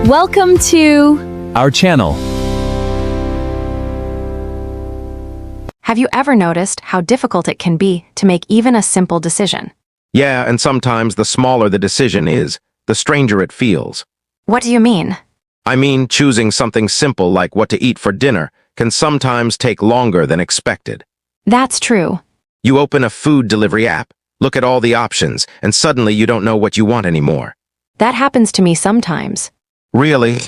Welcome to our channel. Have you ever noticed how difficult it can be to make even a simple decision? Yeah, and sometimes the smaller the decision is, the stranger it feels. What do you mean? I mean, choosing something simple like what to eat for dinner can sometimes take longer than expected. That's true. You open a food delivery app, look at all the options, and suddenly you don't know what you want anymore. That happens to me sometimes. Really?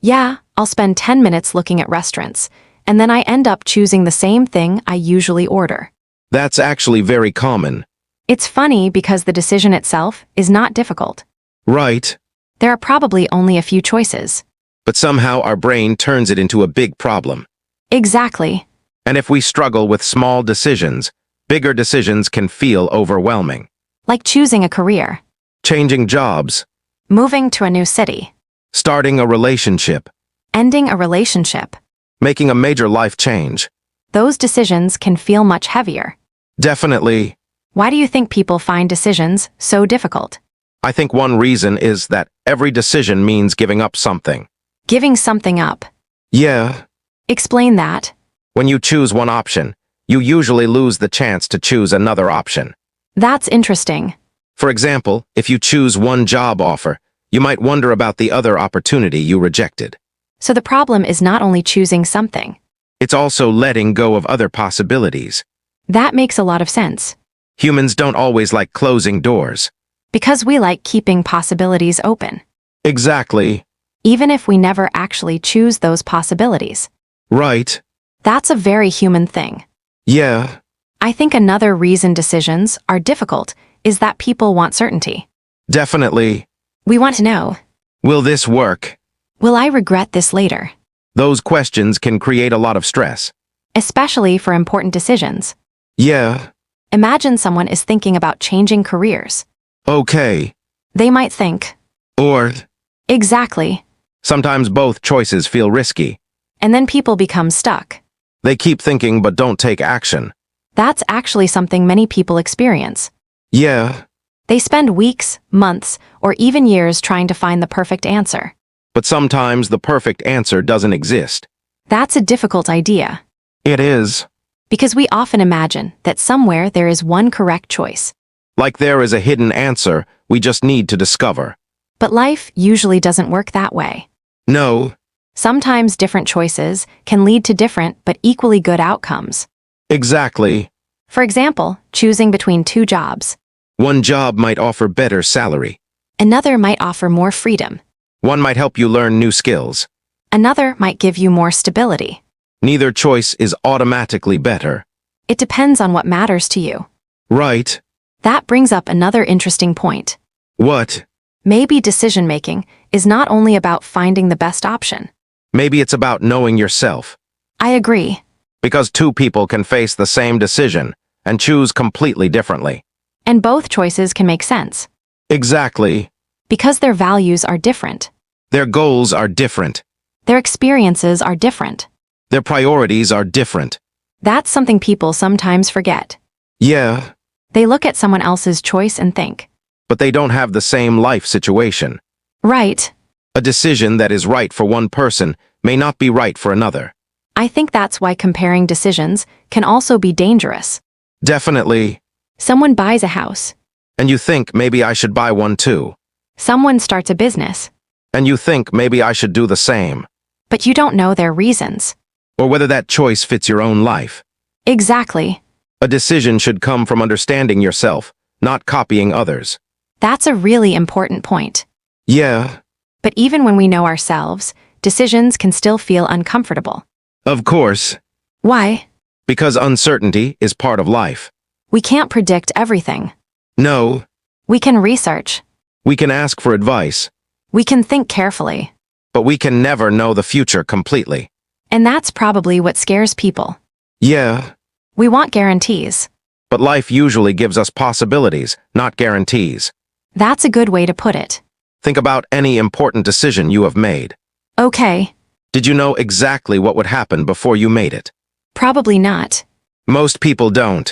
Yeah, I'll spend 10 minutes looking at restaurants, and then I end up choosing the same thing I usually order. That's actually very common. It's funny because the decision itself is not difficult. Right. There are probably only a few choices. But somehow our brain turns it into a big problem. Exactly. And if we struggle with small decisions, bigger decisions can feel overwhelming. Like choosing a career, Changing jobs, moving to a new city, starting a relationship, ending a relationship. making a major life change. Those decisions can feel much heavier. Definitely. Why do you think people find decisions so difficult? I think one reason is that every decision means giving up something. Giving something up. Yeah. Explain that. When you choose one option, you usually lose the chance to choose another option. That's interesting. For example, if you choose one job offer, you might wonder about the other opportunity you rejected. So the problem is not only choosing something. It's also letting go of other possibilities. That makes a lot of sense. Humans don't always like closing doors. Because we like keeping possibilities open. Exactly. Even if we never actually choose those possibilities. Right. That's a very human thing. Yeah. I think another reason decisions are difficult is that people want certainty. Definitely. We want to know, Will this work? will I regret this later? Those questions can create a lot of stress. Especially for important decisions. Yeah. Imagine someone is thinking about changing careers. Okay. They might think, Or exactly, sometimes both choices feel risky. and then people become stuck. They keep thinking but don't take action. That's actually something many people experience. Yeah. They spend weeks, months, or even years trying to find the perfect answer. But sometimes the perfect answer doesn't exist. That's a difficult idea, It is. because we often imagine that somewhere there is one correct choice. Like there is a hidden answer we just need to discover. But life usually doesn't work that way. No. Sometimes different choices can lead to different but equally good outcomes. Exactly. For example, choosing between two jobs. One job might offer better salary. Another might offer more freedom. One might help you learn new skills. Another might give you more stability. Neither choice is automatically better. It depends on what matters to you. Right. That brings up another interesting point. What? Maybe decision-making is not only about finding the best option. Maybe it's about knowing yourself. I agree. Because two people can face the same decision and choose completely differently. And both choices can make sense. Exactly. Because their values are different. Their goals are different. Their experiences are different. Their priorities are different. That's something people sometimes forget. Yeah, They look at someone else's choice and think, but they don't have the same life situation. right, A decision that is right for one person may not be right for another. I think that's why comparing decisions can also be dangerous. Definitely. Someone buys a house. And you think maybe I should buy one too. Someone starts a business. And you think maybe I should do the same. But you don't know their reasons. Or whether that choice fits your own life. Exactly. A decision should come from understanding yourself, not copying others. That's a really important point. Yeah, But even when we know ourselves, decisions can still feel uncomfortable. of course. Why? Because uncertainty is part of life. We can't predict everything. No, We can research. we can ask for advice, We can think carefully. but we can never know the future completely. And that's probably what scares people. Yeah, We want guarantees. but life usually gives us possibilities, not guarantees. That's a good way to put it. Think about any important decision you have made. Okay, Did you know exactly what would happen before you made it? probably not. Most people don't.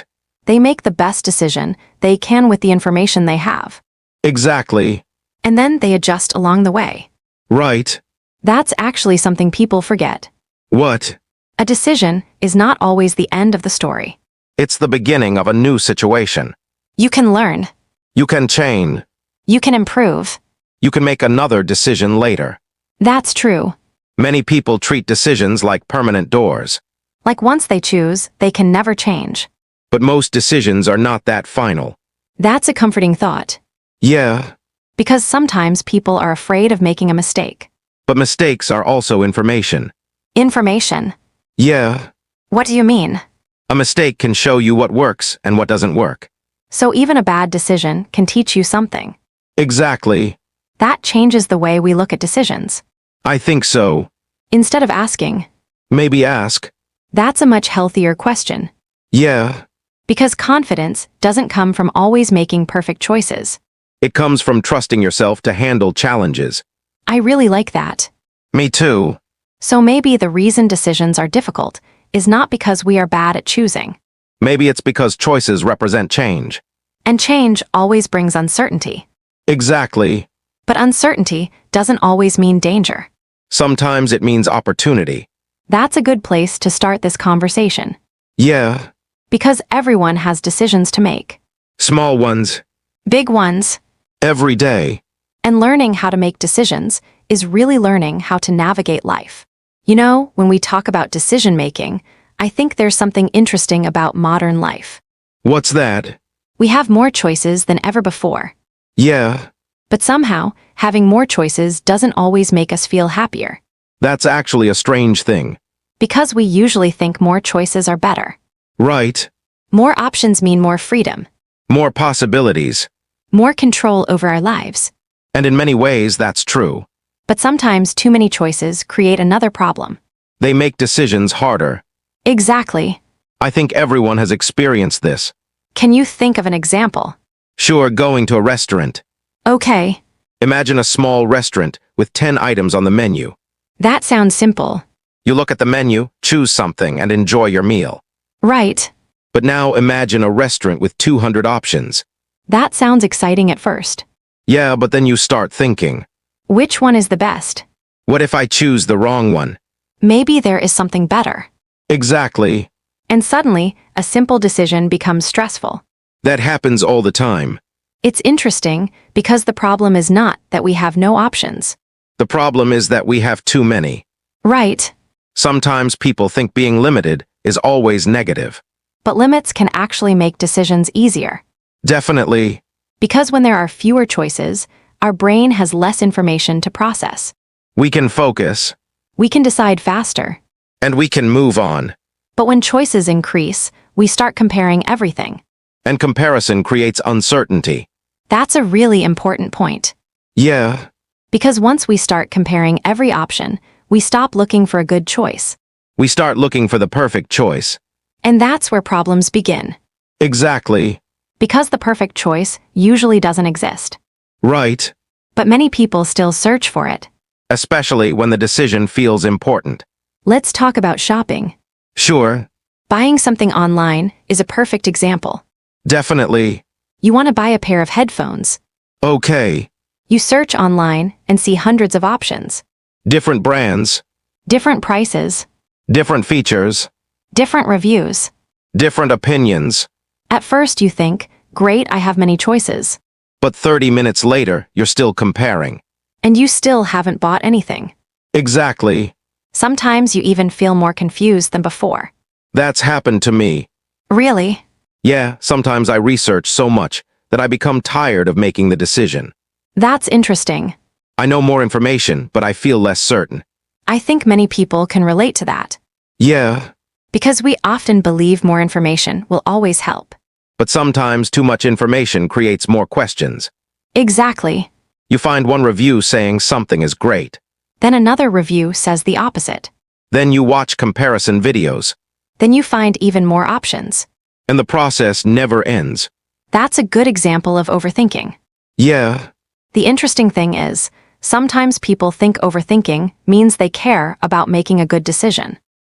They make the best decision they can with the information they have. Exactly. And then they adjust along the way. Right. That's actually something people forget. What? A decision is not always the end of the story. It's the beginning of a new situation. You can learn. You can change. You can improve. You can make another decision later. That's true. Many people treat decisions like permanent doors. Like once they choose, they can never change. But most decisions are not that final. That's a comforting thought. Yeah, Because sometimes people are afraid of making a mistake. but mistakes are also information. Information. Yeah, What do you mean? a mistake can show you what works and what doesn't work. So even a bad decision can teach you something. Exactly. That changes the way we look at decisions. I think so. Instead of asking, Maybe ask. that's a much healthier question. Yeah, Because confidence doesn't come from always making perfect choices. it comes from trusting yourself to handle challenges. I really like that. Me too. So maybe the reason decisions are difficult is not because we are bad at choosing. Maybe it's because choices represent change. And change always brings uncertainty. Exactly. But uncertainty doesn't always mean danger. Sometimes it means opportunity. That's a good place to start this conversation. Yeah, Because everyone has decisions to make. small ones, Big ones. every day. And learning how to make decisions is really learning how to navigate life. You know, when we talk about decision making, I think there's something interesting about modern life. What's that? We have more choices than ever before. Yeah, But somehow, having more choices doesn't always make us feel happier. that's actually a strange thing. Because we usually think more choices are better. Right. More options mean more freedom, More possibilities. more control over our lives. And in many ways, that's true. But sometimes too many choices create another problem. They make decisions harder. Exactly. I think everyone has experienced this. Can you think of an example? Sure, going to a restaurant. Okay, Imagine a small restaurant with 10 items on the menu. that sounds simple. You look at the menu, choose something, and enjoy your meal. Right. But now imagine a restaurant with 200 options. That sounds exciting at first. Yeah, but then you start thinking, Which one is the best? what if I choose the wrong one? Maybe there is something better. Exactly. And suddenly, a simple decision becomes stressful. That happens all the time. It's interesting because the problem is not that we have no options. The problem is that we have too many. Right. Sometimes people think being limited is always negative. But limits can actually make decisions easier. Definitely. Because when there are fewer choices, our brain has less information to process. We can focus. We can decide faster. And we can move on. But when choices increase, we start comparing everything. And comparison creates uncertainty. That's a really important point. Yeah, Because once we start comparing every option, we stop looking for a good choice. we start looking for the perfect choice. And that's where problems begin. Exactly. Because the perfect choice usually doesn't exist. Right. But many people still search for it. Especially when the decision feels important. Let's talk about shopping. Sure, Buying something online is a perfect example. definitely. You want to buy a pair of headphones. Okay. You search online and see hundreds of options. Different brands, Different prices. different features, Different reviews. different opinions. At first you think, great, I have many choices. But 30 minutes later, you're still comparing. And you still haven't bought anything. Exactly. Sometimes you even feel more confused than before. That's happened to me. Really? Yeah, sometimes I research so much that I become tired of making the decision. That's interesting. I know more information, but I feel less certain. I think many people can relate to that. Yeah, Because we often believe more information will always help. but sometimes too much information creates more questions. Exactly. You find one review saying something is great. Then another review says the opposite. Then you watch comparison videos, Then you find even more options. and the process never ends. That's a good example of overthinking. Yeah, The interesting thing is, sometimes people think overthinking means they care about making a good decision.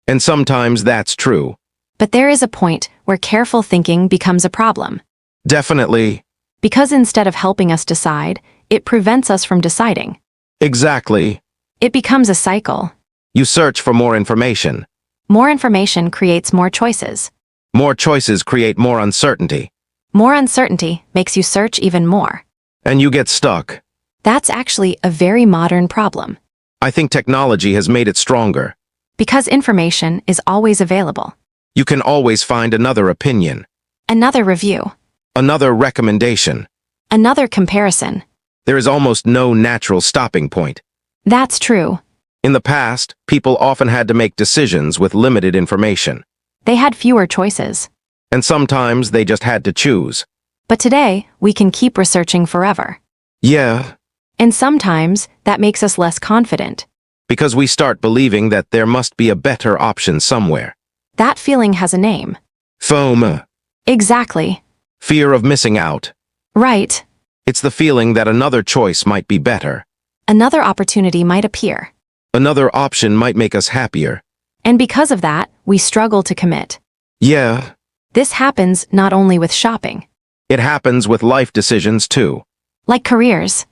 and sometimes that's true. But there is a point where careful thinking becomes a problem. Definitely. Because instead of helping us decide, it prevents us from deciding. Exactly. It becomes a cycle. You search for more information. More information creates more choices. More choices create more uncertainty. More uncertainty makes you search even more. And you get stuck. That's actually a very modern problem. I think technology has made it stronger. Because information is always available. You can always find another opinion, Another review. another recommendation. Another comparison. There is almost no natural stopping point. That's true. In the past, people often had to make decisions with limited information. They had fewer choices. And sometimes they just had to choose. But today, we can keep researching forever. Yeah, And sometimes, that makes us less confident. because we start believing that there must be a better option somewhere. That feeling has a name. FOMO. Exactly. Fear of missing out. Right. It's the feeling that another choice might be better. Another opportunity might appear. Another option might make us happier. And because of that, we struggle to commit. Yeah, This happens not only with shopping. it happens with life decisions too. Like careers.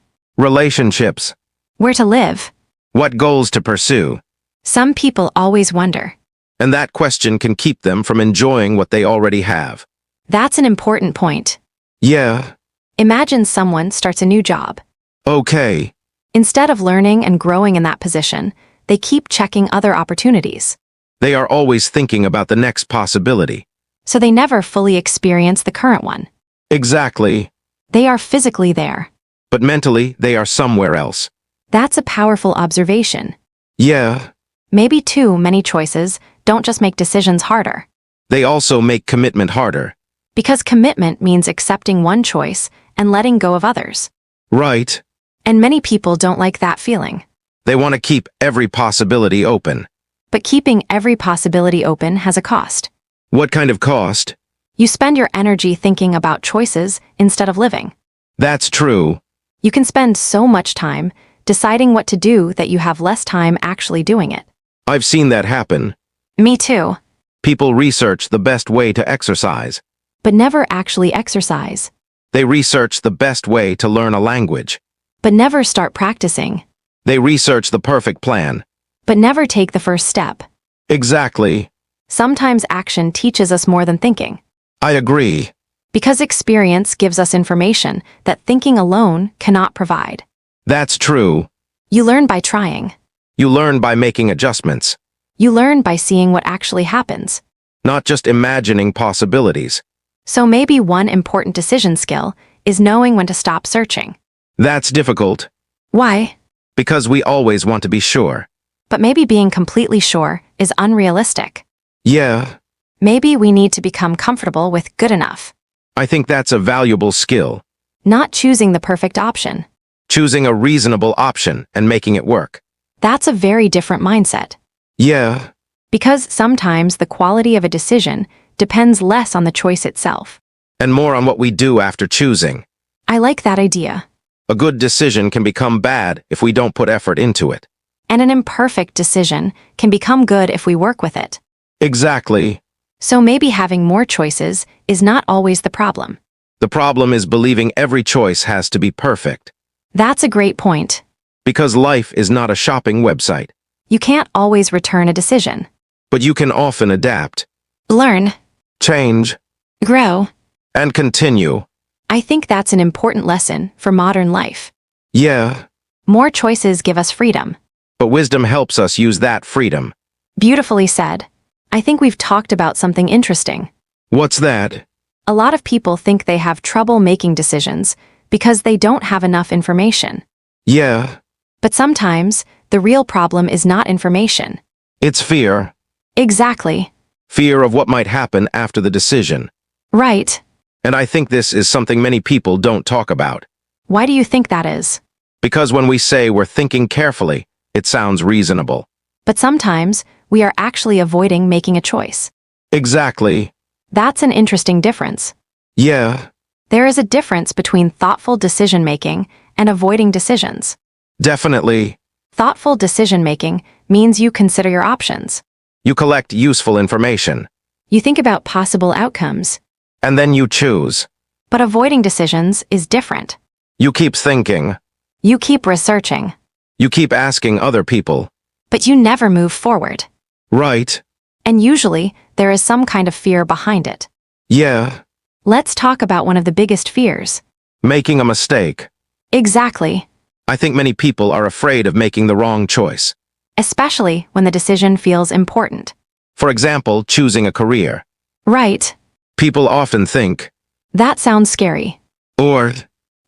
Relationships. Where to live. What goals to pursue. Some people always wonder. And that question can keep them from enjoying what they already have. That's an important point. Yeah, Imagine someone starts a new job. okay. Instead of learning and growing in that position, they keep checking other opportunities. They are always thinking about the next possibility. So they never fully experience the current one. Exactly. They are physically there. But mentally, they are somewhere else. That's a powerful observation. Yeah, Maybe too many choices don't just make decisions harder. they also make commitment harder. Because commitment means accepting one choice and letting go of others. Right. And many people don't like that feeling. They want to keep every possibility open. But keeping every possibility open has a cost. What kind of cost? You spend your energy thinking about choices instead of living. That's true. You can spend so much time deciding what to do that you have less time actually doing it. I've seen that happen. Me too. People research the best way to exercise. But never actually exercise. They research the best way to learn a language. But never start practicing. They research the perfect plan. But never take the first step. Exactly. Sometimes action teaches us more than thinking. I agree. Because experience gives us information that thinking alone cannot provide. That's true. You learn by trying. You learn by making adjustments, You learn by seeing what actually happens. not just imagining possibilities. So maybe one important decision skill is knowing when to stop searching. That's difficult, Why? because we always want to be sure. But maybe being completely sure is unrealistic. Yeah, Maybe we need to become comfortable with good enough. I think that's a valuable skill. Not choosing the perfect option. Choosing a reasonable option and making it work. That's a very different mindset. Yeah, Because sometimes the quality of a decision depends less on the choice itself. and more on what we do after choosing. I like that idea. A good decision can become bad if we don't put effort into it. And an imperfect decision can become good if we work with it. Exactly. So maybe having more choices is not always the problem. The problem is believing every choice has to be perfect. That's a great point. Because life is not a shopping website. You can't always return a decision. But you can often adapt, Learn, change, grow. and continue. I think that's an important lesson for modern life. Yeah, More choices give us freedom. but wisdom helps us use that freedom. Beautifully said. I think we've talked about something interesting. What's that? A lot of people think they have trouble making decisions because they don't have enough information. Yeah, But sometimes, the real problem is not information. it's fear. Exactly. Fear of what might happen after the decision. Right. And I think this is something many people don't talk about. Why do you think that is? Because when we say we're thinking carefully, it sounds reasonable. But sometimes, we are actually avoiding making a choice. Exactly. That's an interesting difference. Yeah, There is a difference between thoughtful decision-making and avoiding decisions. definitely. Thoughtful decision-making means you consider your options. You collect useful information. You think about possible outcomes. And then you choose. But avoiding decisions is different. You keep thinking. You keep researching. You keep asking other people. but you never move forward. Right. And usually, there is some kind of fear behind it. Yeah. Let's talk about one of the biggest fears. Making a mistake. Exactly. I think many people are afraid of making the wrong choice. Especially when the decision feels important. For example, choosing a career. Right. People often think, That sounds scary. or,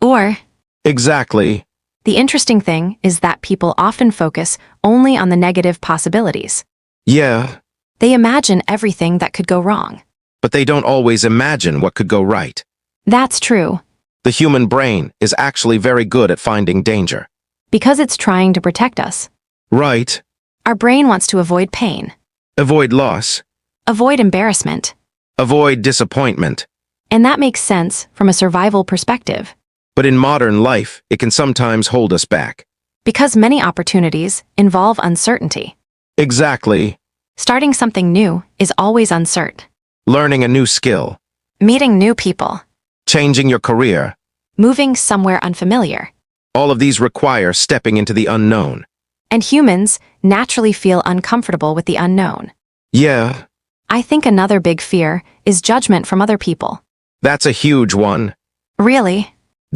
Or, exactly. the interesting thing is that people often focus only on the negative possibilities. Yeah, They imagine everything that could go wrong. but they don't always imagine what could go right. That's true, The human brain is actually very good at finding danger. because it's trying to protect us. Right. Our brain wants to avoid pain, Avoid loss. avoid embarrassment, Avoid disappointment. and that makes sense from a survival perspective, But in modern life, it can sometimes hold us back. because many opportunities involve uncertainty. Exactly. Starting something new is always uncertain. Learning a new skill. Meeting new people, Changing your career. moving somewhere unfamiliar. All of these require stepping into the unknown. And humans naturally feel uncomfortable with the unknown. Yeah, I think another big fear is judgment from other people. that's a huge one. Really?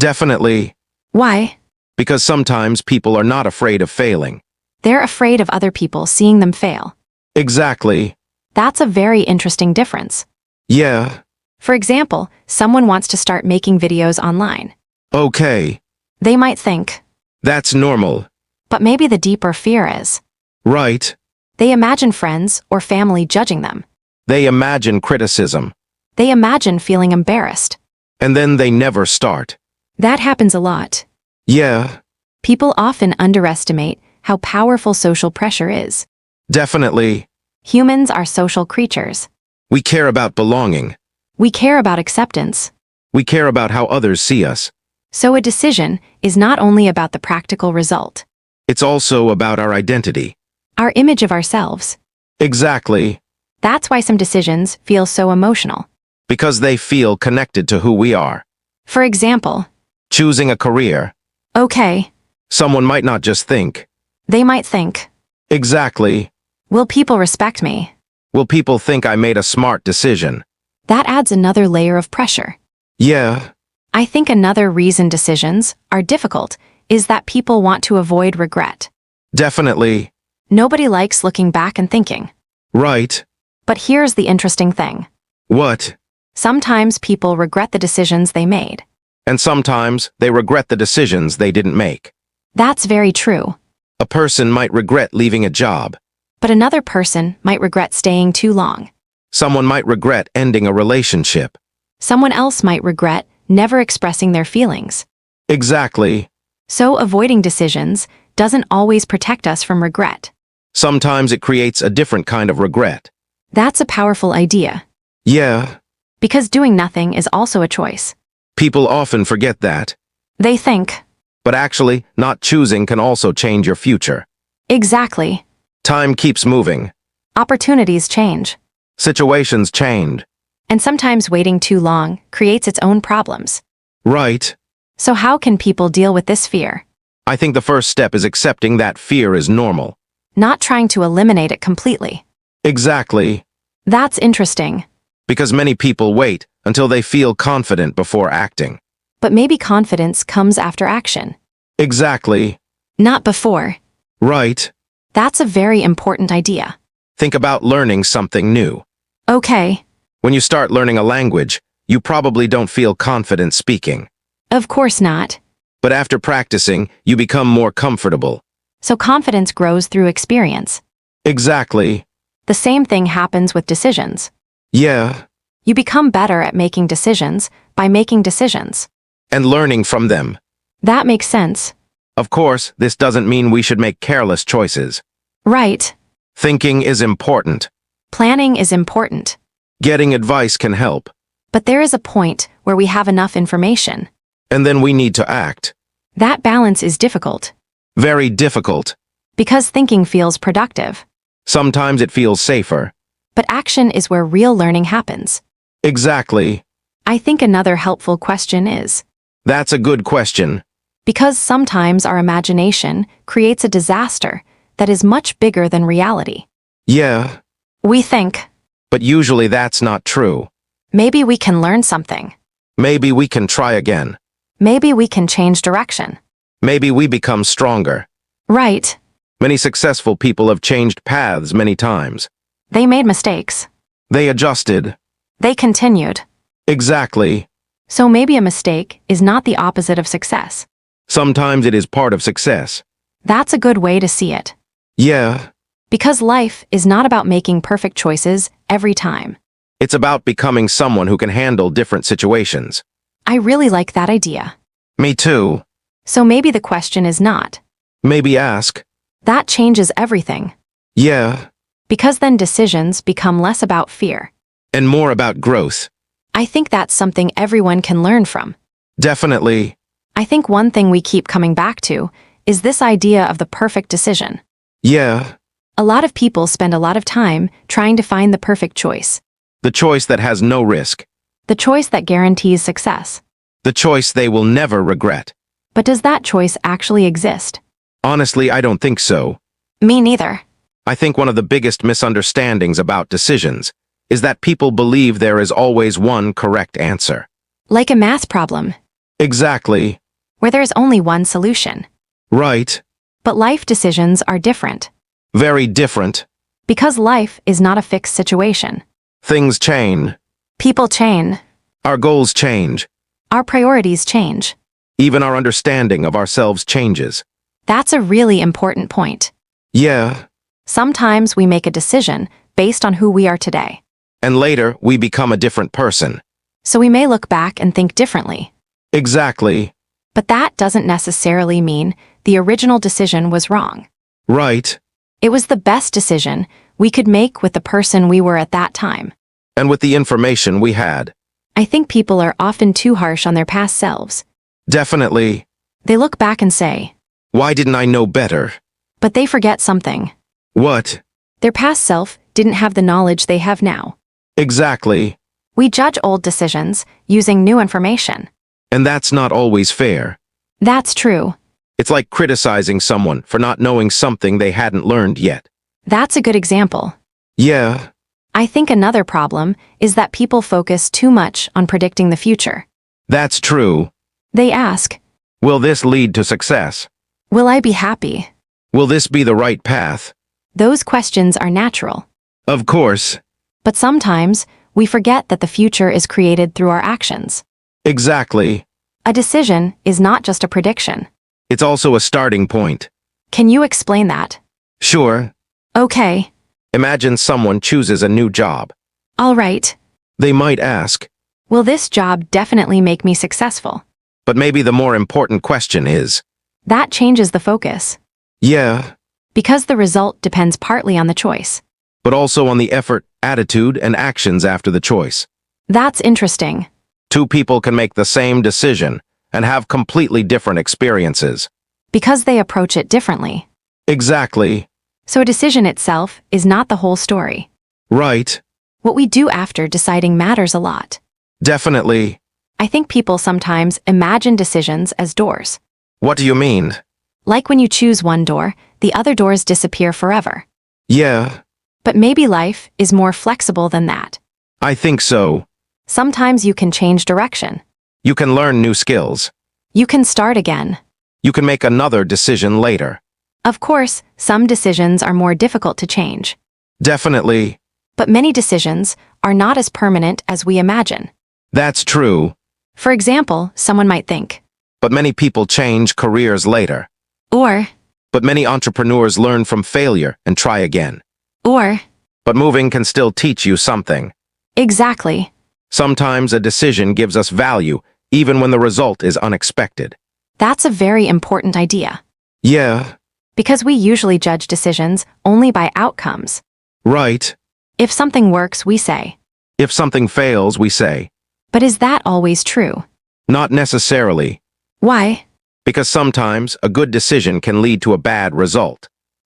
Definitely. Why? Because sometimes people are not afraid of failing. They're afraid of other people seeing them fail. Exactly. That's a very interesting difference. Yeah. For example, someone wants to start making videos online. Okay. They might think, That's normal. but maybe the deeper fear is, Right. they imagine friends or family judging them. They imagine criticism. They imagine feeling embarrassed. And then they never start. That happens a lot. Yeah. People often underestimate how powerful social pressure is. Definitely. Humans are social creatures. We care about belonging. We care about acceptance. We care about how others see us. So a decision is not only about the practical result, It's also about our identity. our image of ourselves. Exactly. That's why some decisions feel so emotional. Because they feel connected to who we are. For example, Choosing a career. okay, Someone might not just think, they might think, exactly. will people respect me? Will people think I made a smart decision? That adds another layer of pressure. Yeah. I think another reason decisions are difficult is that people want to avoid regret. Definitely. Nobody likes looking back and thinking. Right. But here's the interesting thing. What? Sometimes people regret the decisions they made. And sometimes they regret the decisions they didn't make. That's very true. A person might regret leaving a job. But another person might regret staying too long. Someone might regret ending a relationship. Someone else might regret never expressing their feelings. Exactly. So avoiding decisions doesn't always protect us from regret. Sometimes it creates a different kind of regret. That's a powerful idea. Yeah. Because doing nothing is also a choice. People often forget that. They think, But actually, not choosing can also change your future. exactly. Time keeps moving. Opportunities change. Situations change. And sometimes waiting too long creates its own problems. Right. So how can people deal with this fear? I think the first step is accepting that fear is normal. Not trying to eliminate it completely. Exactly. That's interesting. Because many people wait until they feel confident before acting. But maybe confidence comes after action. Exactly. Not before. Right. That's a very important idea. Think about learning something new. Okay, When you start learning a language, you probably don't feel confident speaking. of course not. But after practicing, you become more comfortable. So confidence grows through experience. Exactly. The same thing happens with decisions. Yeah. You become better at making decisions by making decisions. And learning from them. That makes sense. Of course, this doesn't mean we should make careless choices. Right. Thinking is important. Planning is important. Getting advice can help. But there is a point where we have enough information. And then we need to act. That balance is difficult. Very difficult. Because thinking feels productive. Sometimes it feels safer. But action is where real learning happens. Exactly. I think another helpful question is, That's a good question. Because sometimes our imagination creates a disaster that is much bigger than reality. Yeah, We think, but usually that's not true. maybe we can learn something. Maybe we can try again. Maybe we can change direction. Maybe we become stronger. Right. Many successful people have changed paths many times. They made mistakes. They adjusted. They continued. Exactly. So maybe a mistake is not the opposite of success. Sometimes it is part of success. That's a good way to see it. Yeah, Because life is not about making perfect choices every time. it's about becoming someone who can handle different situations. I really like that idea. Me too. So maybe the question is not. Maybe ask. That changes everything. Yeah, Because then decisions become less about fear. and more about growth. I think that's something everyone can learn from. Definitely. I think one thing we keep coming back to is this idea of the perfect decision. Yeah, A lot of people spend a lot of time trying to find the perfect choice, the choice that has no risk. the choice that guarantees success. The choice they will never regret. But does that choice actually exist? Honestly, I don't think so. Me neither. I think one of the biggest misunderstandings about decisions is that people believe there is always one correct answer. Like a math problem, Exactly. where there's only one solution. Right. But life decisions are different. Very different. Because life is not a fixed situation. Things change. People change. Our goals change. Our priorities change. Even our understanding of ourselves changes. That's a really important point. Yeah. Sometimes we make a decision based on who we are today. And later, we become a different person. So we may look back and think differently. Exactly. But that doesn't necessarily mean the original decision was wrong. Right. It was the best decision we could make with the person we were at that time. And with the information we had. I think people are often too harsh on their past selves. Definitely. They look back and say, Why didn't I know better? but they forget something. What? Their past self didn't have the knowledge they have now. Exactly. We judge old decisions using new information. And that's not always fair. That's true. It's like criticizing someone for not knowing something they hadn't learned yet. That's a good example. Yeah, I think another problem is that people focus too much on predicting the future. that's true. They ask, Will this lead to success? will I be happy? Will this be the right path? Those questions are natural. Of course. But sometimes we forget that the future is created through our actions. Exactly. A decision is not just a prediction. It's also a starting point. Can you explain that? Sure. Okay. Imagine someone chooses a new job. All right. They might ask, Will this job definitely make me successful? but maybe the more important question is, That changes the focus. yeah, Because the result depends partly on the choice. but also on the effort, attitude, and actions after the choice. That's interesting. Two people can make the same decision and have completely different experiences. Because they approach it differently. Exactly. So a decision itself is not the whole story. Right. What we do after deciding matters a lot. Definitely. I think people sometimes imagine decisions as doors. What do you mean? Like when you choose one door, the other doors disappear forever. Yeah, But maybe life is more flexible than that. I think so. Sometimes you can change direction. You can learn new skills. You can start again. You can make another decision later. Of course, some decisions are more difficult to change. Definitely. But many decisions are not as permanent as we imagine. That's true. For example, someone might think, But many people change careers later. or, But many entrepreneurs learn from failure and try again. or, But moving can still teach you something. exactly. Sometimes a decision gives us value, even when the result is unexpected. That's a very important idea. Yeah, Because we usually judge decisions only by outcomes. right. If something works, we say, If something fails, we say, but is that always true? not necessarily. Why? Because sometimes a good decision can lead to a bad result.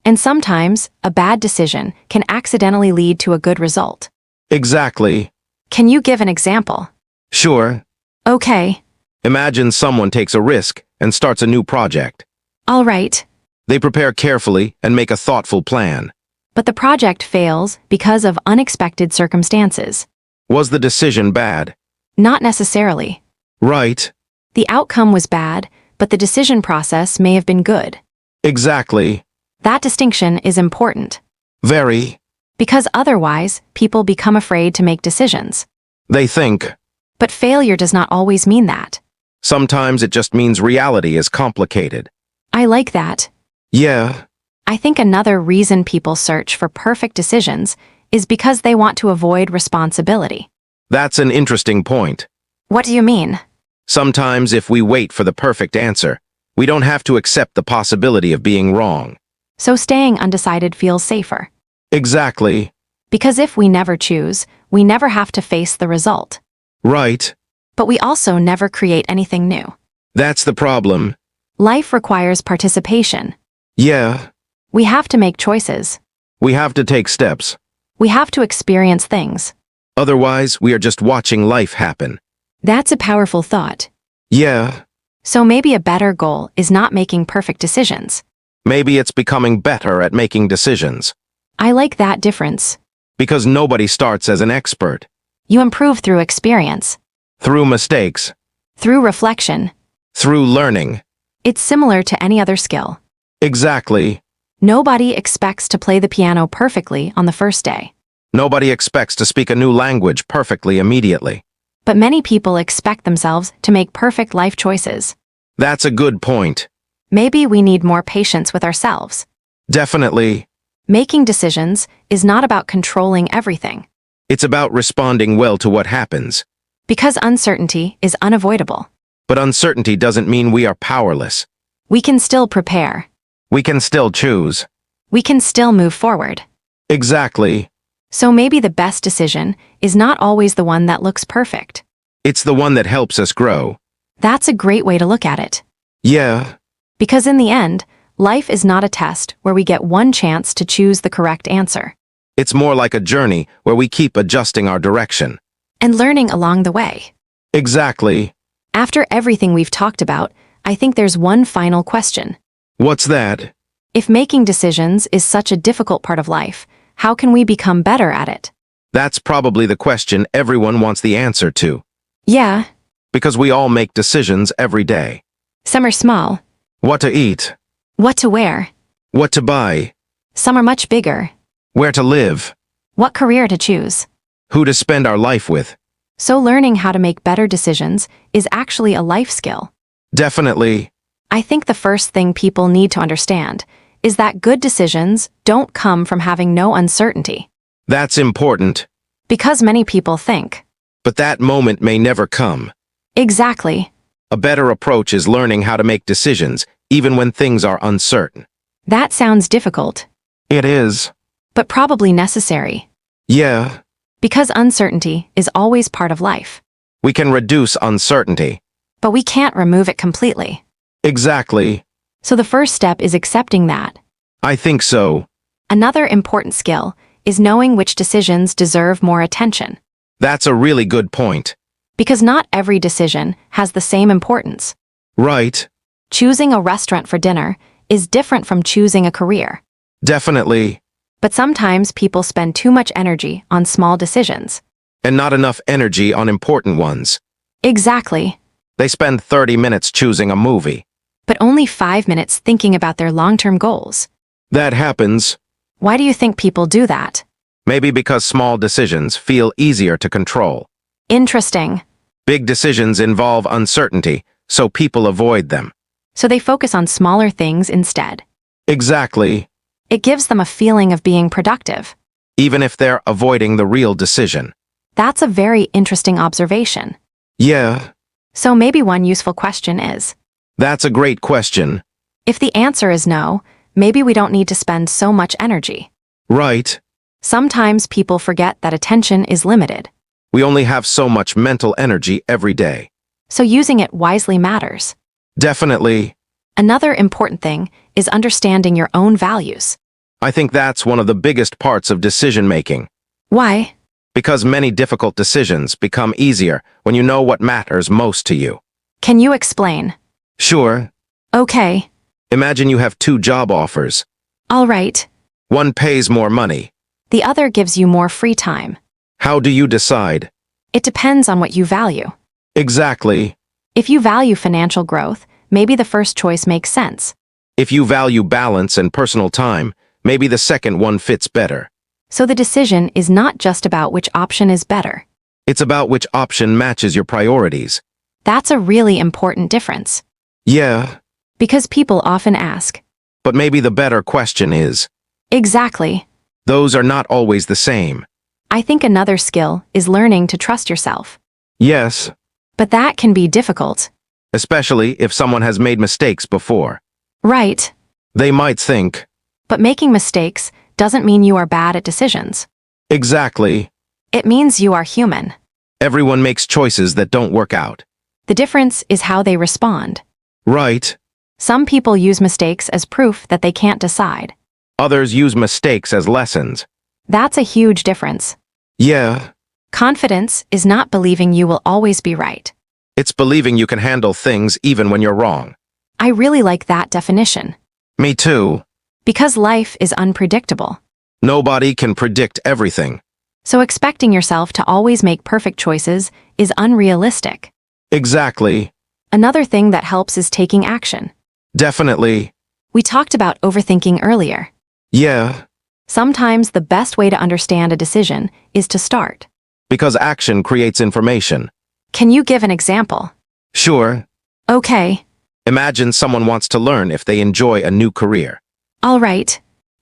And sometimes, a bad decision can accidentally lead to a good result. Exactly. Can you give an example? Sure. Okay. Imagine someone takes a risk and starts a new project. All right, They prepare carefully and make a thoughtful plan. but the project fails because of unexpected circumstances. Was the decision bad? Not necessarily. Right. The outcome was bad, but the decision process may have been good. Exactly. That distinction is important. Very. Because otherwise, people become afraid to make decisions. They think. But failure does not always mean that. Sometimes it just means reality is complicated. I like that. Yeah. I think another reason people search for perfect decisions is because they want to avoid responsibility. That's an interesting point. What do you mean? Sometimes if we wait for the perfect answer, we don't have to accept the possibility of being wrong. So staying undecided feels safer. Exactly. Because if we never choose, we never have to face the result. Right. But we also never create anything new. That's the problem. Life requires participation. Yeah. We have to make choices. We have to take steps. We have to experience things. Otherwise, we are just watching life happen. That's a powerful thought. Yeah. So maybe a better goal is not making perfect decisions. Maybe it's becoming better at making decisions. I like that difference. Because nobody starts as an expert. You improve through experience, Through mistakes. through reflection. Through learning. It's similar to any other skill. Exactly. Nobody expects to play the piano perfectly on the first day. Nobody expects to speak a new language perfectly immediately. But many people expect themselves to make perfect life choices. That's a good point. Maybe we need more patience with ourselves. Definitely. Making decisions is not about controlling everything, It's about responding well to what happens. because uncertainty is unavoidable. But uncertainty doesn't mean we are powerless. We can still prepare. We can still choose. We can still move forward. Exactly. So maybe the best decision is not always the one that looks perfect. It's the one that helps us grow. That's a great way to look at it. Yeah. Because in the end, life is not a test where we get one chance to choose the correct answer. It's more like a journey where we keep adjusting our direction. And learning along the way. Exactly. After everything we've talked about, I think there's one final question. What's that? If making decisions is such a difficult part of life, how can we become better at it? That's probably the question everyone wants the answer to. Yeah, Because we all make decisions every day. some are small. What to eat. What to wear. What to buy. Some are much bigger. Where to live. What career to choose. Who to spend our life with. So learning how to make better decisions is actually a life skill. Definitely. I think the first thing people need to understand is that good decisions don't come from having no uncertainty. That's important. Because many people think. But that moment may never come. Exactly. A better approach is learning how to make decisions, even when things are uncertain. That sounds difficult, It is. but probably necessary. Yeah. Because uncertainty is always part of life. We can reduce uncertainty. But we can't remove it completely. Exactly. So the first step is accepting that. I think so. Another important skill is knowing which decisions deserve more attention. That's a really good point. Because not every decision has the same importance. Right. Choosing a restaurant for dinner is different from choosing a career. Definitely. But sometimes people spend too much energy on small decisions. And not enough energy on important ones. Exactly. They spend 30 minutes choosing a movie. But only 5 minutes thinking about their long-term goals. That happens. Why do you think people do that? Maybe because small decisions feel easier to control. Interesting. Big decisions involve uncertainty, so people avoid them. So they focus on smaller things instead. Exactly. It gives them a feeling of being productive. Even if they're avoiding the real decision. That's a very interesting observation. Yeah. So maybe one useful question is, That's a great question. if the answer is no, maybe we don't need to spend so much energy. Right. Sometimes people forget that attention is limited. We only have so much mental energy every day. So using it wisely matters. Definitely. Another important thing is understanding your own values. I think that's one of the biggest parts of decision-making. Why? Because many difficult decisions become easier when you know what matters most to you. Can you explain? Sure. Okay. Imagine you have two job offers. All right. One pays more money. The other gives you more free time. How do you decide? It depends on what you value. Exactly. If you value financial growth, maybe the first choice makes sense. If you value balance and personal time, maybe the second one fits better. So the decision is not just about which option is better. It's about which option matches your priorities. That's a really important difference. Yeah, Because people often ask, but maybe the better question is, exactly. those are not always the same. I think another skill is learning to trust yourself. Yes, But that can be difficult. especially if someone has made mistakes before. Right. They might think, But making mistakes doesn't mean you are bad at decisions. exactly. It means you are human. Everyone makes choices that don't work out. The difference is how they respond. Right. Some people use mistakes as proof that they can't decide. Others use mistakes as lessons. That's a huge difference. Yeah, Confidence is not believing you will always be right. it's believing you can handle things even when you're wrong. I really like that definition. Me too. Because life is unpredictable. Nobody can predict everything. So expecting yourself to always make perfect choices is unrealistic. Exactly. Another thing that helps is taking action. Definitely. We talked about overthinking earlier. Yeah, Sometimes the best way to understand a decision is to start. because action creates information. Can you give an example? Sure. Okay. Imagine someone wants to learn if they enjoy a new career. All right.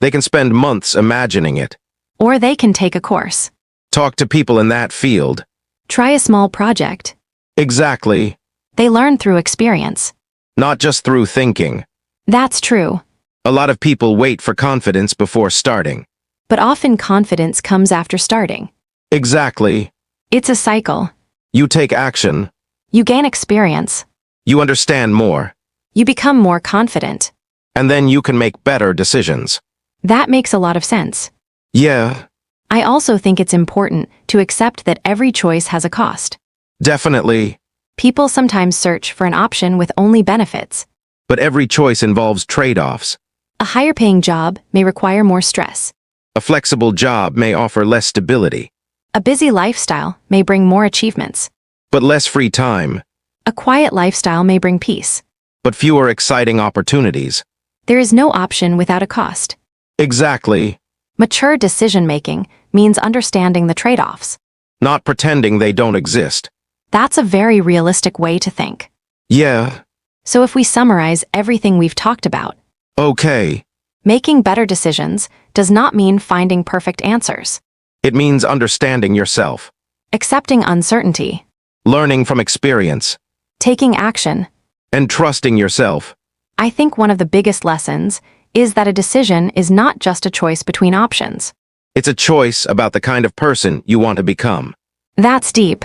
They can spend months imagining it. Or they can take a course. Talk to people in that field. Try a small project. Exactly. They learn through experience. Not just through thinking. That's true. A lot of people wait for confidence before starting. But often confidence comes after starting. Exactly. It's a cycle. You take action. You gain experience. You understand more. You become more confident. And then you can make better decisions. That makes a lot of sense. Yeah, I also think it's important to accept that every choice has a cost. definitely. People sometimes search for an option with only benefits. But every choice involves trade-offs. A higher-paying job may require more stress. A flexible job may offer less stability, A busy lifestyle may bring more achievements. but less free time, A quiet lifestyle may bring peace. but fewer exciting opportunities. There is no option without a cost. Exactly. Mature decision-making means understanding the trade-offs. Not pretending they don't exist. That's a very realistic way to think. Yeah, So if we summarize everything we've talked about, okay. making better decisions does not mean finding perfect answers. It means understanding yourself, Accepting uncertainty, learning from experience, taking action. and trusting yourself. I think one of the biggest lessons is that a decision is not just a choice between options. It's a choice about the kind of person you want to become. That's deep,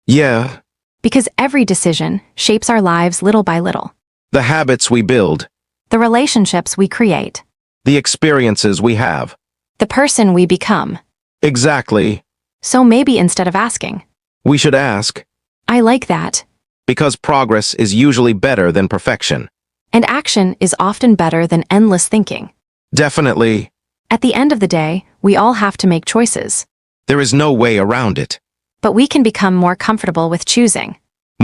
Yeah, because every decision shapes our lives little by little. the habits we build, The relationships we create, the experiences we have. the person we become. Exactly. So maybe instead of asking, We should ask, I like that, because progress is usually better than perfection. and action is often better than endless thinking. Definitely. At the end of the day, we all have to make choices, There is no way around it. but we can become more comfortable with choosing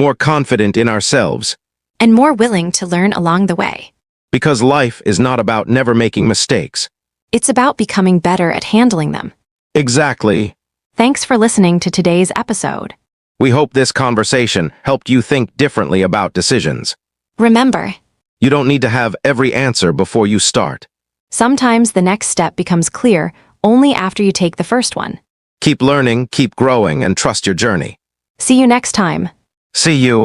More confident in ourselves. and more willing to learn along the way. Because life is not about never making mistakes. It's about becoming better at handling them. Exactly. Thanks for listening to today's episode. We hope this conversation helped you think differently about decisions. Remember, You don't need to have every answer before you start. sometimes the next step becomes clear only after you take the first one. Keep learning, keep growing, and trust your journey. See you next time. See you.